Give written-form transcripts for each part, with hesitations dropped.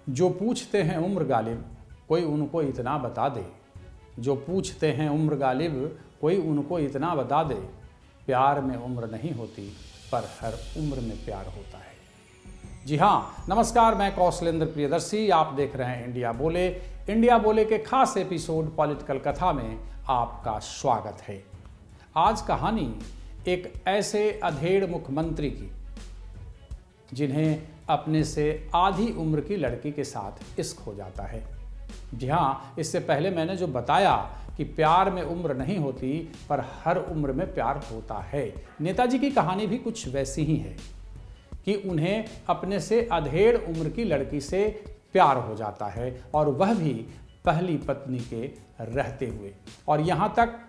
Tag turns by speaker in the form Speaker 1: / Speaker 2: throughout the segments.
Speaker 1: जो पूछते हैं उम्र गालिब कोई उनको इतना बता दे, जो पूछते हैं उम्र गालिब कोई उनको इतना बता दे, प्यार में उम्र नहीं होती पर हर उम्र में प्यार होता है। जी हाँ, नमस्कार, मैं कौशलेंद्र प्रियदर्शी, आप देख रहे हैं इंडिया बोले। इंडिया बोले के खास एपिसोड पॉलिटिकल कथा में आपका स्वागत है। आज कहानी एक ऐसे अधेड़ मुख्यमंत्री की जिन्हें अपने से आधी उम्र की लड़की के साथ इश्क हो जाता है। जी हाँ, इससे पहले मैंने जो बताया कि प्यार में उम्र नहीं होती पर हर उम्र में प्यार होता है, नेताजी की कहानी भी कुछ वैसी ही है कि उन्हें अपने से अधेड़ उम्र की लड़की से प्यार हो जाता है और वह भी पहली पत्नी के रहते हुए। और यहाँ तक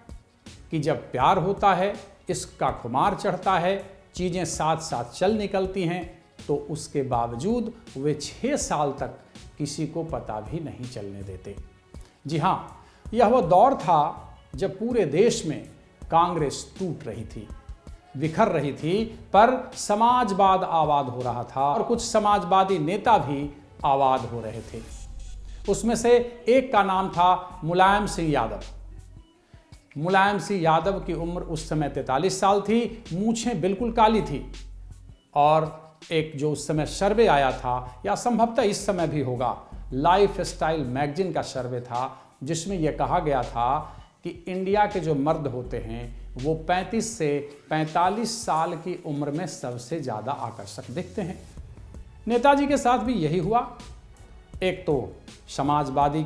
Speaker 1: कि जब प्यार होता है, इश्क का खुमार चढ़ता है, चीज़ें साथ साथ चल निकलती हैं, तो उसके बावजूद वे 6 साल तक किसी को पता भी नहीं चलने देते। जी हाँ, यह वह दौर था जब पूरे देश में कांग्रेस टूट रही थी, बिखर रही थी, पर समाजवाद आबाद हो रहा था और कुछ समाजवादी नेता भी आबाद हो रहे थे। उसमें से एक का नाम था मुलायम सिंह यादव। मुलायम सिंह यादव की उम्र उस समय 43 साल थी, मूछें बिल्कुल काली थी और एक जो उस समय सर्वे आया था, या संभवतः इस समय भी होगा, लाइफ स्टाइल मैगजीन का सर्वे था, जिसमें यह कहा गया था कि इंडिया के जो मर्द होते हैं वो 35 से 45 साल की उम्र में सबसे ज़्यादा आकर्षक दिखते हैं। नेताजी के साथ भी यही हुआ। एक तो समाजवादी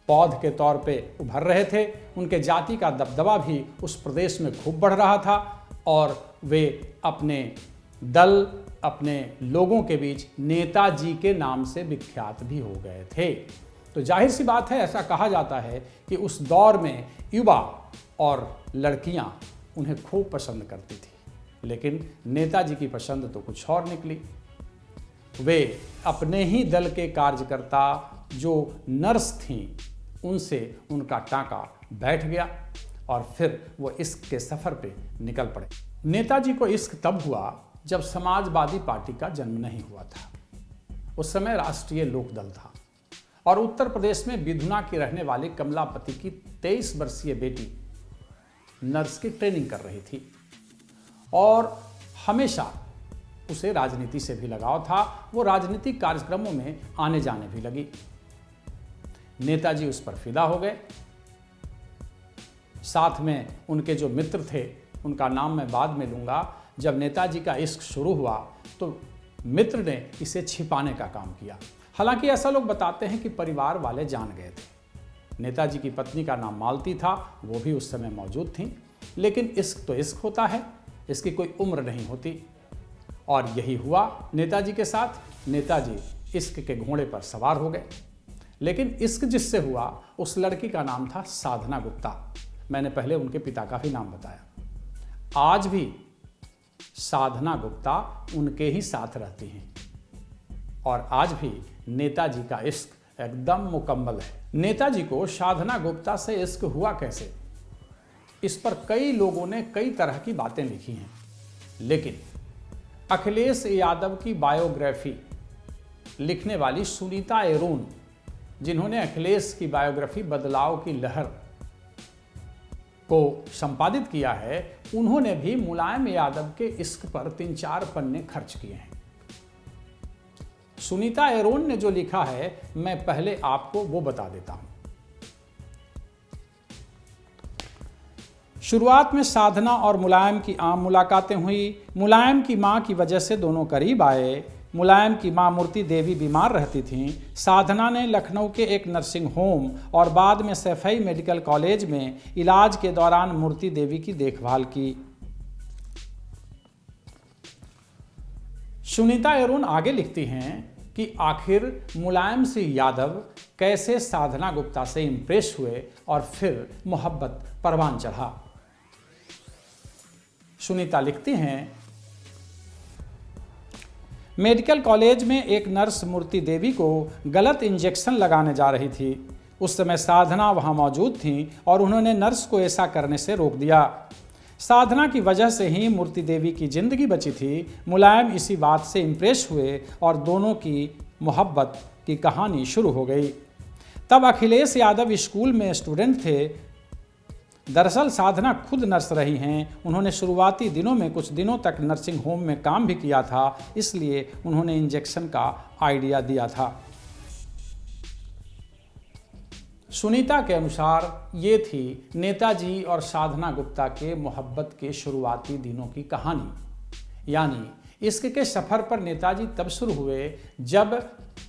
Speaker 1: पौध के तौर पे उभर रहे थे, उनके जाति का दबदबा भी उस प्रदेश में खूब बढ़ रहा था और वे अपने दल, अपने लोगों के बीच नेताजी के नाम से विख्यात भी हो गए थे। तो जाहिर सी बात है, ऐसा कहा जाता है कि उस दौर में युवा और लड़कियां उन्हें खूब पसंद करती थी, लेकिन नेताजी की पसंद तो कुछ और निकली। वे अपने ही दल के कार्यकर्ता जो नर्स थीं, उनसे उनका टांका बैठ गया और फिर वो इश्क के सफ़र पे निकल पड़े। नेताजी को इश्क तब हुआ जब समाजवादी पार्टी का जन्म नहीं हुआ था। उस समय राष्ट्रीय लोकदल था और उत्तर प्रदेश में बिधुना की रहने वाली कमलापति की 23 वर्षीय बेटी नर्स की ट्रेनिंग कर रही थी और हमेशा उसे राजनीति से भी लगाव था। वो राजनीतिक कार्यक्रमों में आने जाने भी लगी। नेताजी उस पर फिदा हो गए। साथ में उनके जो मित्र थे, उनका नाम मैं बाद में लूँगा। जब नेताजी का इश्क शुरू हुआ तो मित्र ने इसे छिपाने का काम किया। हालांकि ऐसा लोग बताते हैं कि परिवार वाले जान गए थे। नेताजी की पत्नी का नाम मालती था, वो भी उस समय मौजूद थी। लेकिन इश्क तो इश्क होता है, इसकी कोई उम्र नहीं होती। और यही हुआ नेताजी के साथ। नेताजी इश्क के घोड़े पर सवार हो गए। लेकिन इश्क जिससे हुआ उस लड़की का नाम था साधना गुप्ता। मैंने पहले उनके पिता का भी नाम बताया। आज भी साधना गुप्ता उनके ही साथ रहती हैं और आज भी नेताजी का इश्क एकदम मुकम्मल है। नेताजी को साधना गुप्ता से इश्क हुआ कैसे, इस पर कई लोगों ने कई तरह की बातें लिखी हैं, लेकिन अखिलेश यादव की बायोग्राफी लिखने वाली सुनीता एरोन, जिन्होंने अखिलेश की बायोग्राफी बदलाव की लहर को संपादित किया है, उन्होंने भी मुलायम यादव के इश्क पर 3-4 पन्ने खर्च किए हैं। सुनीता एरोन ने जो लिखा है, मैं पहले आपको वो बता देता हूं। शुरुआत में साधना और मुलायम की आम मुलाकातें हुई। मुलायम की मां की वजह से दोनों करीब आए। मुलायम की मां मूर्ति देवी बीमार रहती थीं। साधना ने लखनऊ के एक नर्सिंग होम और बाद में सैफई मेडिकल कॉलेज में इलाज के दौरान मूर्ति देवी की देखभाल की। सुनीता एरोन आगे लिखती हैं कि आखिर मुलायम सिंह यादव कैसे साधना गुप्ता से इंप्रेस हुए और फिर मोहब्बत परवान चढ़ा। सुनीता लिखती हैं, मेडिकल कॉलेज में एक नर्स मूर्ति देवी को गलत इंजेक्शन लगाने जा रही थी। उस समय साधना वहां मौजूद थी और उन्होंने नर्स को ऐसा करने से रोक दिया। साधना की वजह से ही मूर्ति देवी की जिंदगी बची थी। मुलायम इसी बात से इंप्रेस हुए और दोनों की मोहब्बत की कहानी शुरू हो गई। तब अखिलेश यादव स्कूल में स्टूडेंट थे। दरअसल साधना खुद नर्स रही हैं। उन्होंने शुरुआती दिनों में कुछ दिनों तक नर्सिंग होम में काम भी किया था, इसलिए उन्होंने इंजेक्शन का आइडिया दिया था। सुनीता के अनुसार ये थी नेताजी और साधना गुप्ता के मोहब्बत के शुरुआती दिनों की कहानी। यानी इश्क के सफ़र पर नेताजी तब शुरू हुए जब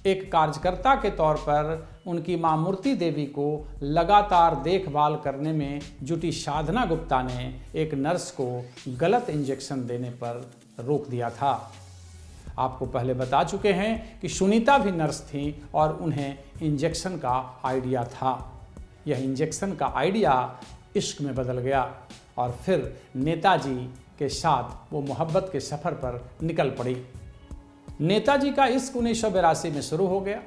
Speaker 1: एक कार्यकर्ता के तौर पर उनकी मां मूर्ति देवी को लगातार देखभाल करने में जुटी साधना गुप्ता ने एक नर्स को गलत इंजेक्शन देने पर रोक दिया था। आपको पहले बता चुके हैं कि सुनीता भी नर्स थी और उन्हें इंजेक्शन का आइडिया था। यह इंजेक्शन का आइडिया इश्क में बदल गया और फिर नेताजी के साथ वो मोहब्बत के सफ़र पर निकल पड़ी। नेताजी का इश्क 1982 में शुरू हो गया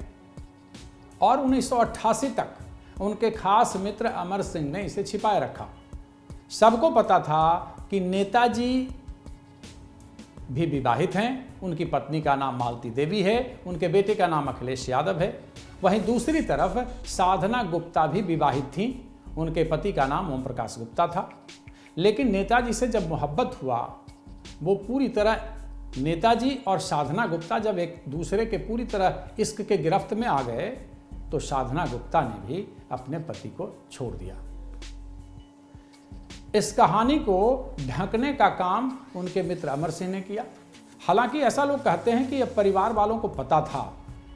Speaker 1: और 1988 तक उनके खास मित्र अमर सिंह ने इसे छिपाए रखा। सबको पता था कि नेताजी भी विवाहित हैं, उनकी पत्नी का नाम मालती देवी है, उनके बेटे का नाम अखिलेश यादव है। वहीं दूसरी तरफ साधना गुप्ता भी विवाहित थीं, उनके पति का नाम ओम प्रकाश गुप्ता था। लेकिन नेताजी से जब मोहब्बत हुआ, वो पूरी तरह नेताजी और साधना गुप्ता जब एक दूसरे के पूरी तरह इश्क के गिरफ्त में आ गए तो साधना गुप्ता ने भी अपने पति को छोड़ दिया। इस कहानी को ढकने का काम उनके मित्र अमर सिंह ने किया। हालांकि ऐसा लोग कहते हैं कि अब परिवार वालों को पता था,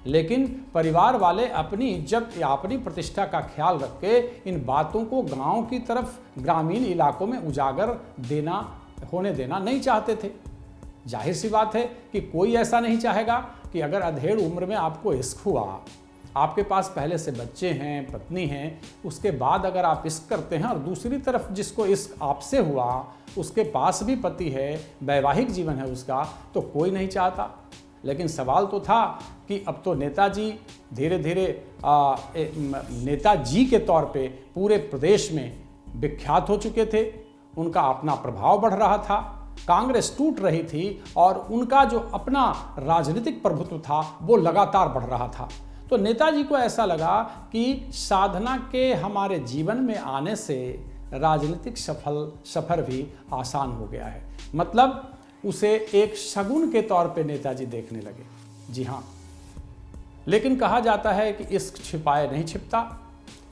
Speaker 1: लेकिन परिवार वाले अपनी इज्जत या अपनी प्रतिष्ठा का ख्याल रख के इन बातों को गांव की तरफ, ग्रामीण इलाकों में उजागर होने देना नहीं चाहते थे। जाहिर सी बात है कि कोई ऐसा नहीं चाहेगा कि अगर अधेड़ उम्र में आपको इश्क हुआ, आपके पास पहले से बच्चे हैं, पत्नी हैं, उसके बाद अगर आप इश्क करते हैं और दूसरी तरफ जिसको इश्क आपसे हुआ उसके पास भी पति है, वैवाहिक जीवन है उसका, तो कोई नहीं चाहता। लेकिन सवाल तो था कि अब तो नेताजी धीरे धीरे नेताजी के तौर पे पूरे प्रदेश में विख्यात हो चुके थे। उनका अपना प्रभाव बढ़ रहा था, कांग्रेस टूट रही थी और उनका जो अपना राजनीतिक प्रभुत्व था वो लगातार बढ़ रहा था। तो नेताजी को ऐसा लगा कि साधना के हमारे जीवन में आने से राजनीतिक सफर भी आसान हो गया है। मतलब उसे एक शगुन के तौर पे नेताजी देखने लगे। जी हाँ, लेकिन कहा जाता है कि इश्क छिपाए नहीं छिपता,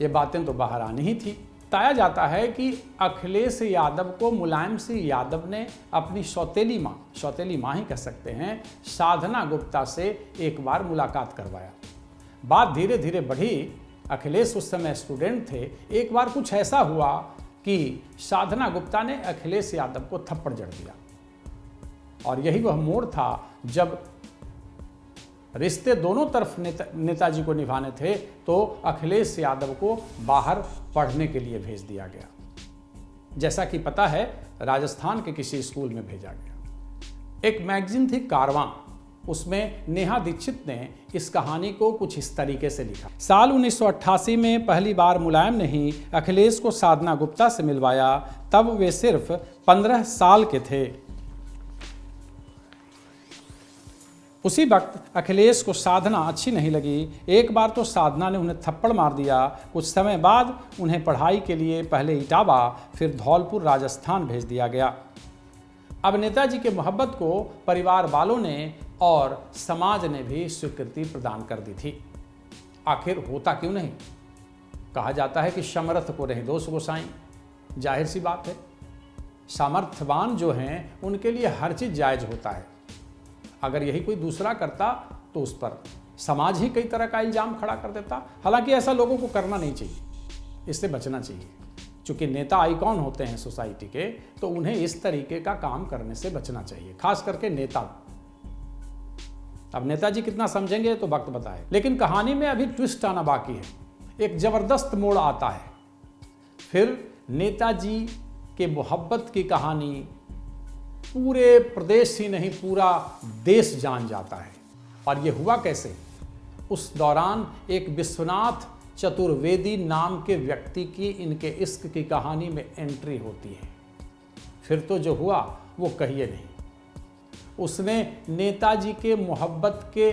Speaker 1: ये बातें तो बाहर आनी ही थी। बताया जाता है कि अखिलेश यादव को मुलायम सिंह यादव ने अपनी सौतेली माँ ही कह सकते हैं, साधना गुप्ता से एक बार मुलाकात करवाया। बात धीरे धीरे बढ़ी। अखिलेश उस समय स्टूडेंट थे। एक बार कुछ ऐसा हुआ कि साधना गुप्ता ने अखिलेश यादव को थप्पड़ जड़ दिया और यही वह मोड़ था जब रिश्ते दोनों तरफ नेताजी को निभाने थे तो अखिलेश यादव को बाहर पढ़ने के लिए भेज दिया गया। जैसा कि पता है, राजस्थान के किसी स्कूल में भेजा गया। एक मैगजीन थी कारवां, उसमें नेहा दीक्षित ने इस कहानी को कुछ इस तरीके से लिखा। साल 1988 में पहली बार मुलायम ने ही अखिलेश को साधना गुप्ता से मिलवाया। तब वे सिर्फ 15 साल के थे। उसी वक्त अखिलेश को साधना अच्छी नहीं लगी। एक बार तो साधना ने उन्हें थप्पड़ मार दिया। कुछ समय बाद उन्हें पढ़ाई के लिए पहले इटावा फिर धौलपुर राजस्थान भेज दिया गया। अब नेताजी के मोहब्बत को परिवार वालों ने और समाज ने भी स्वीकृति प्रदान कर दी थी। आखिर होता क्यों नहीं? कहा जाता है कि समर्थ को नहीं दोष गोसाई। जाहिर सी बात है, सामर्थ्यवान जो हैं उनके लिए हर चीज़ जायज़ होता है। अगर यही कोई दूसरा करता तो उस पर समाज ही कई तरह का इल्ज़ाम खड़ा कर देता। हालांकि ऐसा लोगों को करना नहीं चाहिए, इससे बचना चाहिए। चूँकि नेता आइकॉन होते हैं सोसाइटी के, तो उन्हें इस तरीके का काम करने से बचना चाहिए, खास करके नेता। अब नेताजी कितना समझेंगे तो वक्त बताए, लेकिन कहानी में अभी ट्विस्ट आना बाकी है। एक ज़बरदस्त मोड़ आता है। फिर नेताजी के मोहब्बत की कहानी पूरे प्रदेश ही नहीं पूरा देश जान जाता है। और ये हुआ कैसे? उस दौरान एक विश्वनाथ चतुर्वेदी नाम के व्यक्ति की इनके इश्क की कहानी में एंट्री होती है। फिर तो जो हुआ वो कहिए नहीं। उसने नेताजी के मोहब्बत के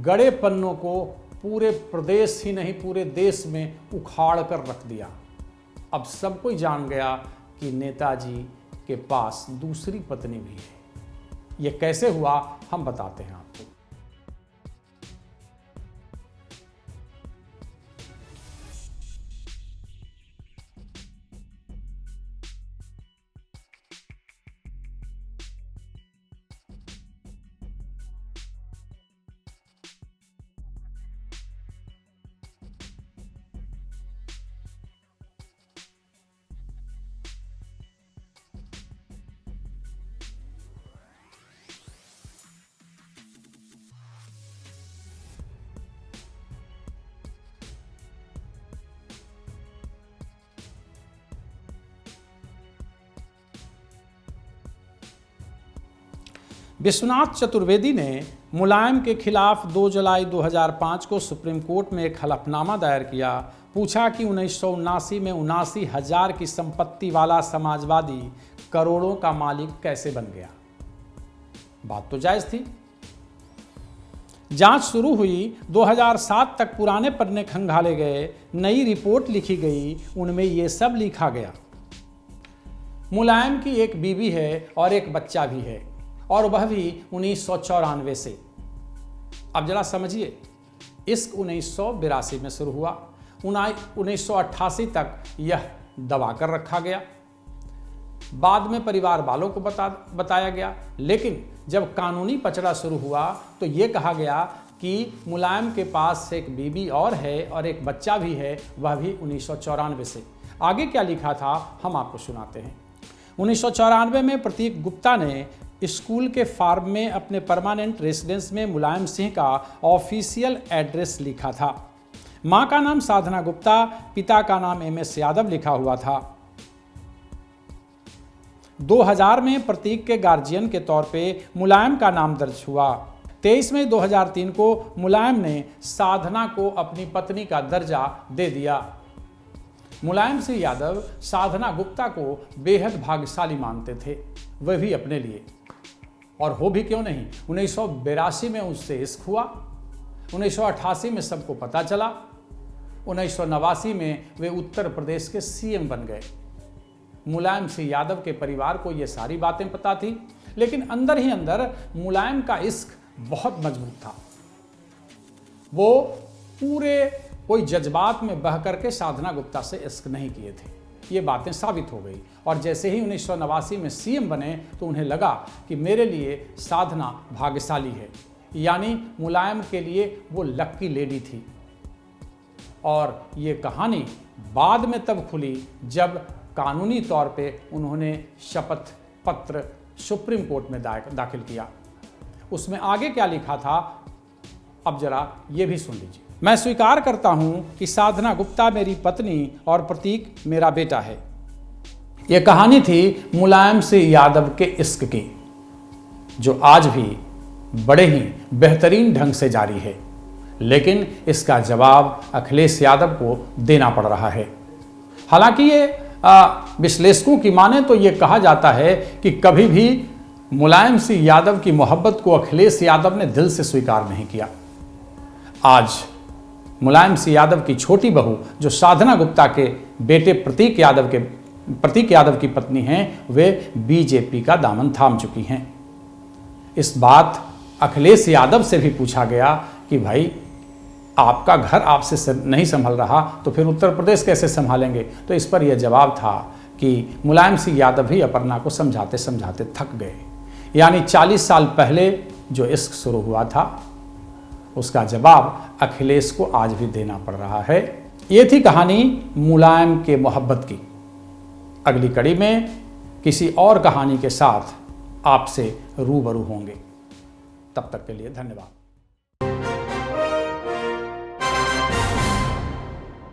Speaker 1: गड़े पन्नों को पूरे प्रदेश ही नहीं पूरे देश में उखाड़ कर रख दिया। अब सब कोई जान गया कि नेताजी के पास दूसरी पत्नी भी है। ये कैसे हुआ हम बताते हैं आपको। विश्वनाथ चतुर्वेदी ने मुलायम के खिलाफ 2 जुलाई 2005 को सुप्रीम कोर्ट में एक हलफनामा दायर किया। पूछा कि 1979 में 79,000 की संपत्ति वाला समाजवादी करोड़ों का मालिक कैसे बन गया। बात तो जायज थी। जांच शुरू हुई, 2007 तक पुराने पन्ने खंगाले गए, नई रिपोर्ट लिखी गई, उनमें यह सब लिखा गया। मुलायम की एक बीवी है और एक बच्चा भी है, और वह भी 1994 से। अब जरा समझिए, इश्क 1982 में शुरू हुआ, 1988 तक यह दबा कर रखा गया, बाद में परिवार वालों को बताया गया। लेकिन जब कानूनी पचड़ा शुरू हुआ तो यह कहा गया कि मुलायम के पास एक बीवी और है और एक बच्चा भी है, वह भी 1994 से। आगे क्या लिखा था हम आपको सुनाते हैं। 1994 में प्रतीक गुप्ता ने स्कूल के फार्म में अपने परमानेंट रेसिडेंस में मुलायम सिंह का ऑफिशियल एड्रेस लिखा था। मां का नाम साधना गुप्ता, पिता का नाम MS यादव लिखा हुआ था। 2000 में प्रतीक के गार्जियन के तौर पे मुलायम का नाम दर्ज हुआ। 23 मई 2003 को मुलायम ने साधना को अपनी पत्नी का दर्जा दे दिया। मुलायम सिंह यादव साधना गुप्ता को बेहद भाग्यशाली मानते थे, वह भी अपने लिए, और हो भी क्यों नहीं। 1982 में उससे इश्क हुआ, 1988 में सबको पता चला, 1989 में वे उत्तर प्रदेश के CM बन गए। मुलायम सिंह यादव के परिवार को ये सारी बातें पता थी, लेकिन अंदर ही अंदर मुलायम का इश्क बहुत मजबूत था। वो पूरे कोई जज्बात में बह करके साधना गुप्ता से इश्क नहीं किए थे। ये बातें साबित हो गई, और जैसे ही 1989 में CM बने तो उन्हें लगा कि मेरे लिए साधना भाग्यशाली है, यानी मुलायम के लिए वो लक्की लेडी थी। और ये कहानी बाद में तब खुली जब कानूनी तौर पे उन्होंने शपथ पत्र सुप्रीम कोर्ट में दाखिल किया। उसमें आगे क्या लिखा था अब जरा ये भी सुन लीजिए। मैं स्वीकार करता हूं कि साधना गुप्ता मेरी पत्नी और प्रतीक मेरा बेटा है। यह कहानी थी मुलायम सिंह यादव के इश्क की, जो आज भी बड़े ही बेहतरीन ढंग से जारी है। लेकिन इसका जवाब अखिलेश यादव को देना पड़ रहा है। हालांकि ये विश्लेषकों की माने तो ये कहा जाता है कि कभी भी मुलायम सिंह यादव की मोहब्बत को अखिलेश यादव ने दिल से स्वीकार नहीं किया। आज मुलायम सिंह यादव की छोटी बहू, जो साधना गुप्ता के बेटे प्रतीक यादव की पत्नी हैं, वे बीजेपी का दामन थाम चुकी हैं। इस बात अखिलेश यादव से भी पूछा गया कि भाई आपका घर आपसे नहीं संभल रहा तो फिर उत्तर प्रदेश कैसे संभालेंगे। तो इस पर यह जवाब था कि मुलायम सिंह यादव भी अपर्णा को समझाते समझाते थक गए। यानी 40 साल पहले जो इश्क शुरू हुआ था उसका जवाब अखिलेश को आज भी देना पड़ रहा है। ये थी कहानी मुलायम के मोहब्बत की। अगली कड़ी में किसी और कहानी के साथ आपसे रूबरू होंगे। तब तक के लिए धन्यवाद।